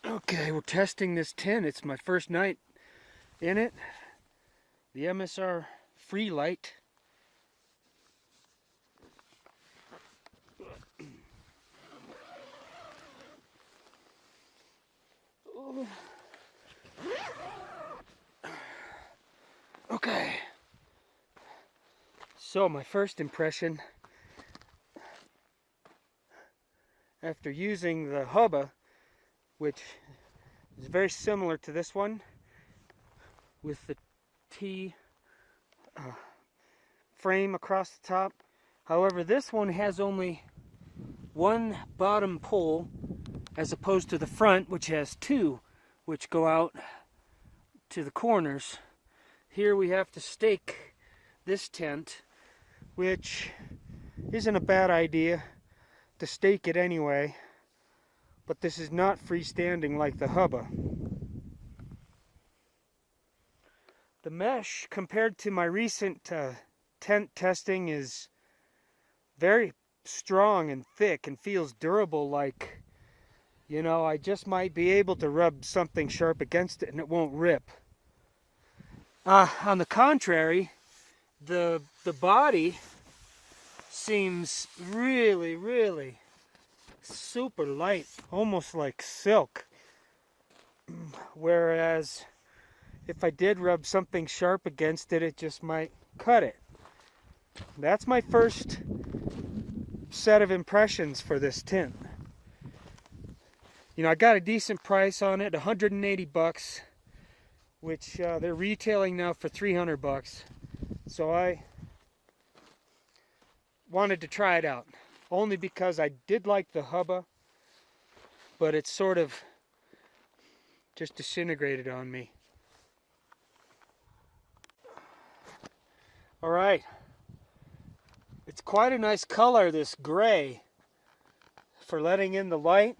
Okay, we're testing this tent. It's my first night in it. The MSR Freelite. Okay. So my first impression after using the hubba, which is very similar to this one with the T frame across the top. However, this one has only one bottom pole as opposed to the front, which has two, which go out to the corners. Here we have to stake this tent, which isn't a bad idea to stake it anyway, but this is not freestanding like the hubba. The mesh, compared to my recent tent testing, is very strong and thick and feels durable, like, you know, I just might be able to rub something sharp against it and it won't rip. On the contrary, the body seems really super light, almost like silk. Whereas if I did rub something sharp against it, it just might cut it. That's my first set of impressions for this tent. You know, I got a decent price on it, 180 bucks, which they're retailing now for 300 bucks. So I wanted to try it out, only because I did like the hubba, but it's sort of just disintegrated on me. All right, it's quite a nice color, this gray, for letting in the light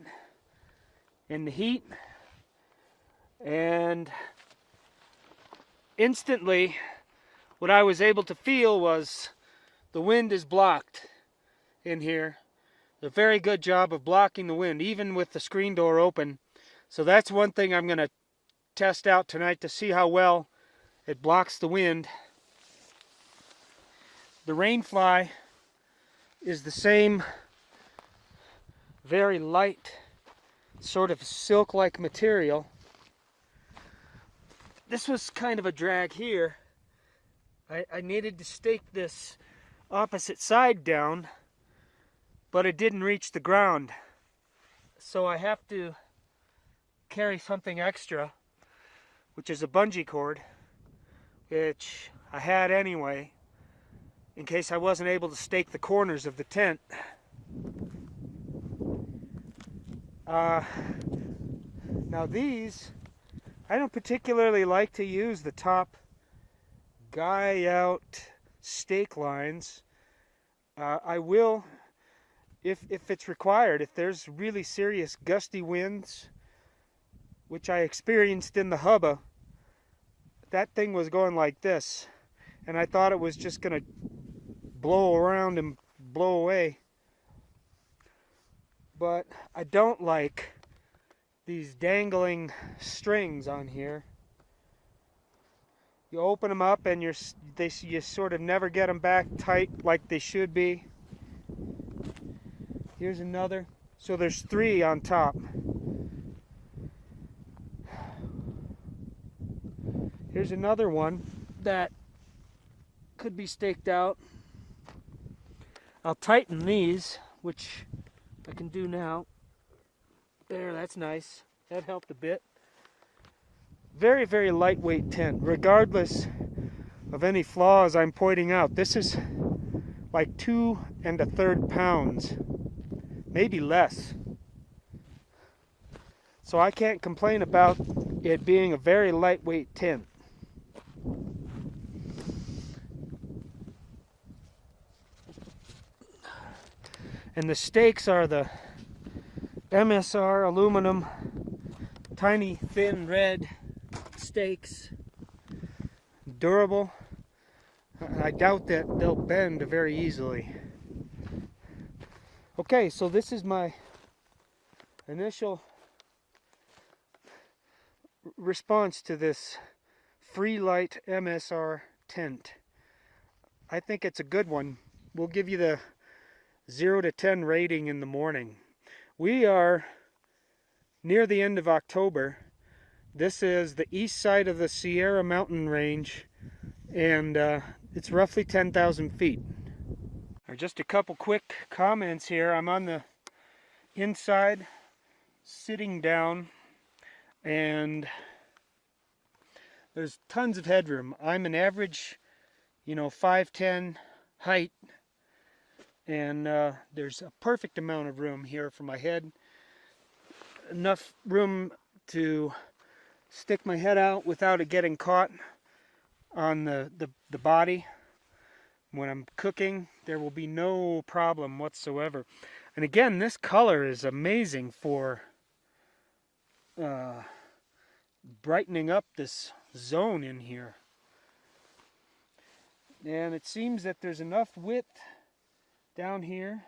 and the heat. And instantly, what I was able to feel was the wind is blocked in here. A very good job of blocking the wind, even with the screen door open. So that's one thing I'm going to test out tonight to see how well it blocks the wind. The rainfly is the same very light, sort of silk-like material. This was kind of a drag here. I needed to stake this opposite side down, but it didn't reach the ground. So I have to carry something extra, which is a bungee cord, which I had anyway, in case I wasn't able to stake the corners of the tent. Now these, I don't particularly like to use the top guy out stake lines. I will, if it's required, if there's really serious gusty winds, which I experienced in the hubba. That thing was going like this, and I thought it was just gonna blow around and blow away. But I don't like these dangling strings on here. You open them up and you sort of never get them back tight like they should be. Here's another. So there's 3 on top. Here's another one that could be staked out. I'll tighten these, which I can do now. There, that's nice. That helped a bit. Very, very lightweight tent, regardless of any flaws I'm pointing out. This is like 2 1/3 pounds, maybe less. So I can't complain about it being a very lightweight tent. And the stakes are the MSR aluminum, tiny, thin, red stakes. Durable. I doubt that they'll bend very easily. Okay, so this is my initial response to this Freelite MSR tent. I think it's a good one. We'll give you the 0 to 10 rating in the morning. We are near the end of October. This is the east side of the Sierra mountain range, and it's roughly 10,000 feet. Just a couple quick comments here. I'm on the inside, sitting down, and there's tons of headroom. I'm an average, 5'10" height, and there's a perfect amount of room here for my head. Enough room to stick my head out without it getting caught on the body. When I'm cooking, there will be no problem whatsoever. And again, this color is amazing for brightening up this zone in here. And it seems that there's enough width down here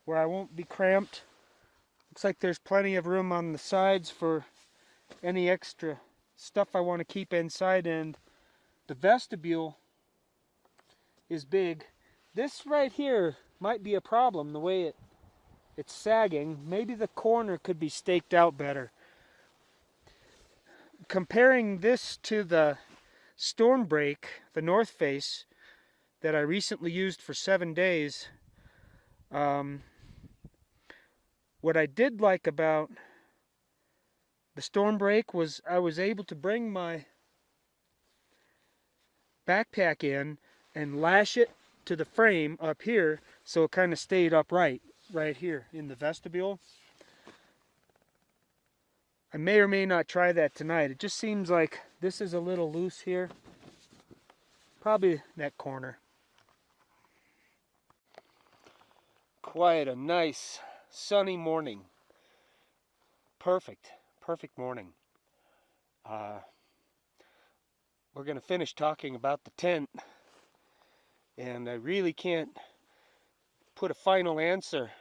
where I won't be cramped. Looks like there's plenty of room on the sides for any extra stuff I want to keep inside, and the vestibule is big. This right here might be a problem, the way it's sagging. Maybe the corner could be staked out better. Comparing this to the storm break, the North Face, that I recently used for 7 days, what I did like about the storm break was I was able to bring my backpack in and lash it to the frame up here, so it kind of stayed upright right here in the vestibule. I may or may not try that tonight. It just seems like this is a little loose here. Probably that corner. Quite a nice sunny morning. Perfect morning. We're going to finish talking about the tent, and I really can't put a final answer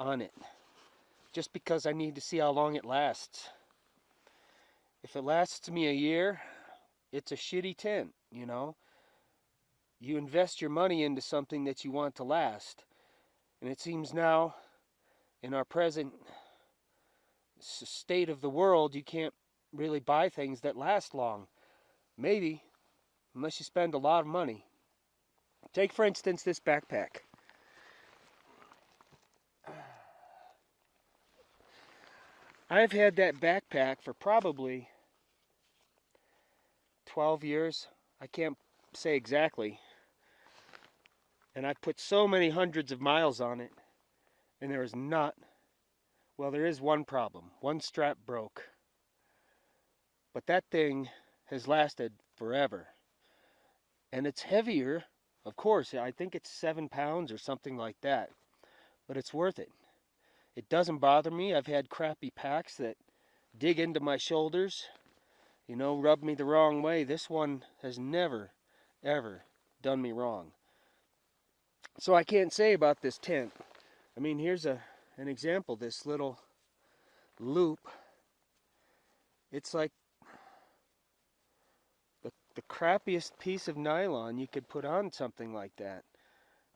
on it, just because I need to see how long it lasts. If it lasts me a year, it's a shitty tent, You invest your money into something that you want to last. And it seems now, in our present state of the world, you can't really buy things that last long. Maybe, unless you spend a lot of money. Take, for instance, this backpack. I've had that backpack for probably 12 years. I can't say exactly. And I've put so many hundreds of miles on it, and there is there is one problem. One strap broke. But that thing has lasted forever. And it's heavier, of course. I think it's 7 pounds or something like that. But it's worth it. It doesn't bother me. I've had crappy packs that dig into my shoulders, rub me the wrong way. This one has never, ever done me wrong. So I can't say about this tent. I mean, here's an example. This little loop. It's like the crappiest piece of nylon you could put on something like that.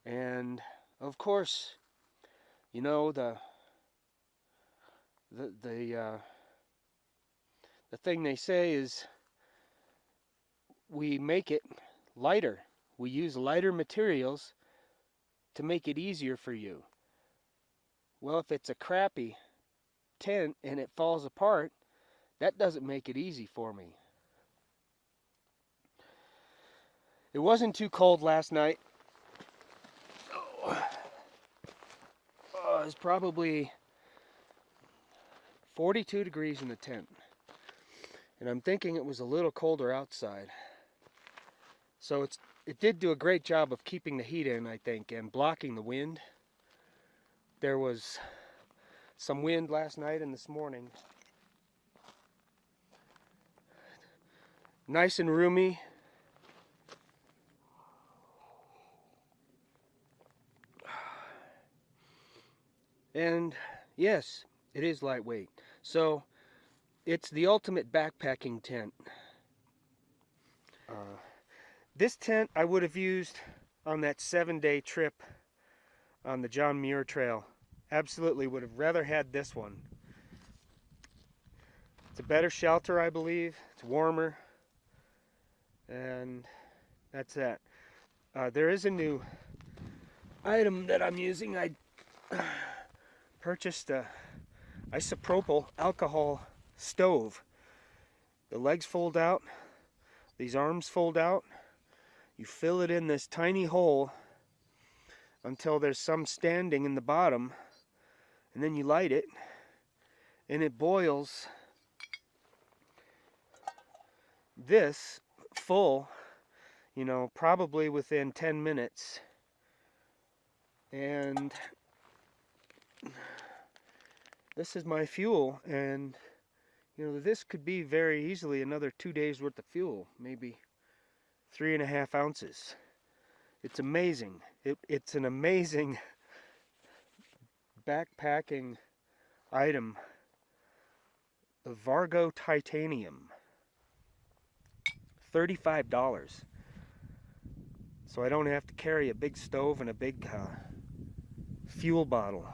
And of course, the thing they say is we make it lighter. We use lighter materials to make it easier for you. Well, if it's a crappy tent and it falls apart, that doesn't make it easy for me. It wasn't too cold last night. It was probably 42 degrees in the tent. And I'm thinking it was a little colder outside. So it did do a great job of keeping the heat in, I think, and blocking the wind. There was some wind last night and this morning. Nice and roomy. And yes, it is lightweight. So it's the ultimate backpacking tent. This tent I would have used on that 7-day trip on the John Muir Trail. Absolutely would have rather had this one. It's a better shelter, I believe. It's warmer. And that's that. There is a new item that I'm using. I purchased a isopropyl alcohol stove. The legs fold out. These arms fold out. You fill it in this tiny hole until there's some standing in the bottom, and then you light it, and it boils this full, you know, probably within 10 minutes. And this is my fuel, and you know, this could be very easily another 2 days worth of fuel, maybe 3.5 ounces. It's amazing. It's an amazing backpacking item. The Vargo Titanium. $35. So I don't have to carry a big stove and a big fuel bottle.